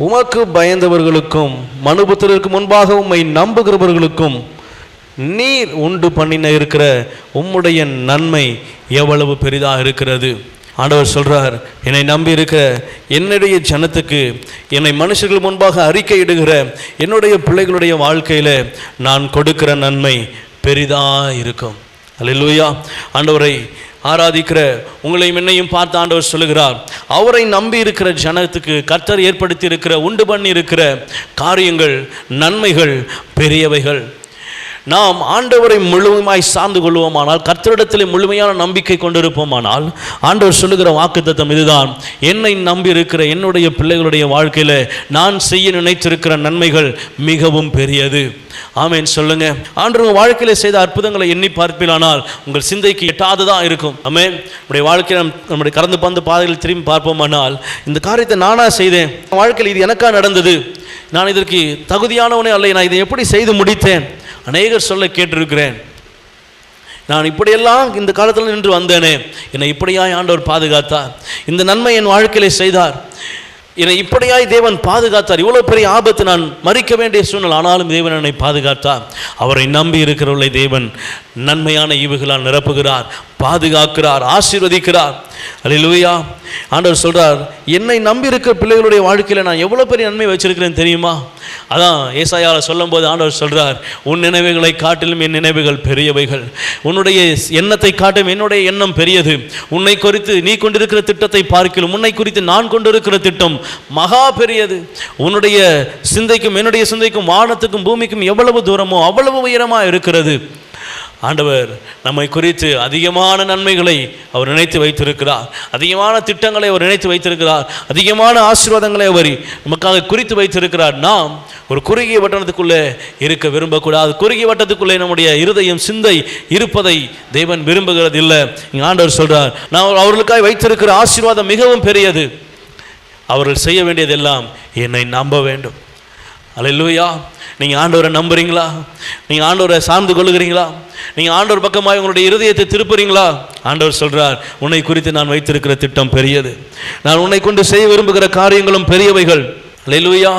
உமக்கு பயந்தவர்களுக்கும் மனுபுத்திரருக்கு முன்பாக உம்மை நம்புகிறவர்களுக்கும் நீர் உண்டு பண்ணின இருக்கிற உம்முடைய நன்மை எவ்வளவு பெரிதாக இருக்கிறது. ஆண்டவர் சொல்றார், என்னை நம்பி இருக்கிற என்னுடைய ஜனத்துக்கு, என்னை மனுஷர்கள் முன்பாக அறிக்கையிடுகிற என்னுடைய பிள்ளைகளுடைய வாழ்க்கையில் நான் கொடுக்கிற நன்மை பெரிதாக இருக்கும். அல்லேலூயா. ஆண்டவரை ஆராதிக்கிற உங்களையும் என்னையும் பார்த்து ஆண்டவர் சொல்லுகிறார், அவரை நம்பி இருக்கிற ஜனத்துக்கு கர்த்தர் ஏற்படுத்தி இருக்கிற உண்டு பண்ணி இருக்கிற காரியங்கள், நன்மைகள் பெரியவைகள். நாம் ஆண்டவரை முழுமையாய் சார்ந்து கொள்வோமானால், கர்த்தரிடத்தில் முழுமையான நம்பிக்கை கொண்டிருப்போமானால், ஆண்டவர் சொல்லுகிற வாக்குத்தத்தம் இதுதான், என்னை நம்பி இருக்கிற என்னுடைய பிள்ளைகளுடைய வாழ்க்கையில் நான் செய்ய நினைத்திருக்கிற நன்மைகள் மிகவும் பெரியது. ஆமேன் சொல்லுங்க. ஆண்டவர் வாழ்க்கையில் செய்த அற்புதங்களை எண்ணி பார்ப்பிலானால் உங்கள் சிந்தைக்கு எட்டாததான் இருக்கும். ஆமேன். நம்முடைய வாழ்க்கையில் நம்முடைய கடந்து பந்து பாதையில் திரும்பி பார்ப்போமானால், இந்த காரியத்தை நானா செய்தேன், வாழ்க்கையில் இது எனக்கா நடந்தது, நான் இதற்கு தகுதியானவனே அல்ல, நான் இதை எப்படி செய்து முடித்தேன், அநேகர் சொல்ல கேட்டிருக்கிறேன். நான் இப்படியெல்லாம் இந்த காலத்தில் நின்று வந்தேனே, என்னை இப்படியாய் ஆண்டவர் பாதுகாத்தார், இந்த நன்மை என் வாழ்க்கையிலே செய்தார், என்னை இப்படியாய் தேவன் பாதுகாத்தார், இவ்வளோ பெரிய ஆபத்து, நான் மறிக்க வேண்டிய சூழ்நிலை, ஆனாலும் தேவன் என்னை பாதுகாத்தார். அவரை நம்பி இருக்கிறவர்களை தேவன் நன்மையான ஈவுகளால் நிரப்புகிறார், பாதுகாக்கிறார், ஆசீர்வதிக்கிறார். அல்லேலூயா. ஆண்டவர் சொல்றார், என்னை நம்பி இருக்கிற பிள்ளைகளுடைய வாழ்க்கையில் நான் எவ்வளோ பெரிய நன்மை வச்சிருக்கிறேன் தெரியுமா? அதான் ஏசாயாவில் சொல்லும் போது ஆண்டவர் சொல்றார், உன் நினைவுகளை காட்டிலும் என் நினைவுகள் பெரியவைகள், உன்னுடைய எண்ணத்தை காட்டிலும் என்னுடைய எண்ணம் பெரியது, உன்னை குறித்து நீ கொண்டிருக்கிற திட்டத்தை பார்க்கிலும் உன்னை குறித்து நான் கொண்டிருக்கிற திட்டம் மகா பெரியது, உன்னுடைய சிந்தைக்கும் என்னுடைய சிந்தைக்கும் வானத்துக்கும் பூமிக்கும் எவ்வளவு தூரமோ அவ்வளவு உயரமாக இருக்கிறது. ஆண்டவர் நம்மை குறித்து அதிகமான நன்மைகளை அவர் நினைத்து வைத்திருக்கிறார், அதிகமான திட்டங்களை அவர் நினைத்து வைத்திருக்கிறார், அதிகமான ஆசீர்வாதங்களை அவர் நமக்காக குறித்து வைத்திருக்கிறார். நாம் ஒரு குறுகிய வட்டத்துக்குள்ளே இருக்க விரும்பக்கூடாது. குறுகிய வட்டத்துக்குள்ளே நம்முடைய இருதயம், சிந்தை இருப்பதை தேவன் விரும்புகிறது இல்லை. இங்கே ஆண்டவர் சொல்றார், நான் அவர்களுக்காக வைத்திருக்கிற ஆசீர்வாதம் மிகவும் பெரியது, அவர்கள் செய்ய வேண்டியதெல்லாம் என்னை நம்ப வேண்டும். அல்லேலூயா. நீங்கள் ஆண்டவரை நம்புறீங்களா? நீங்கள் ஆண்டவரை சார்ந்து கொள்ளுகிறீங்களா? நீங்கள் ஆண்டவர் பக்கமாக உங்களுடைய இருதயத்தை திருப்புறீங்களா? ஆண்டவர் சொல்றார், உன்னை குறித்து நான் வைத்திருக்கிற திட்டம் பெரியது, நான் உன்னை கொண்டு செய்ய விரும்புகிற காரியங்களும் பெரியவைகள். அல்லேலூயா.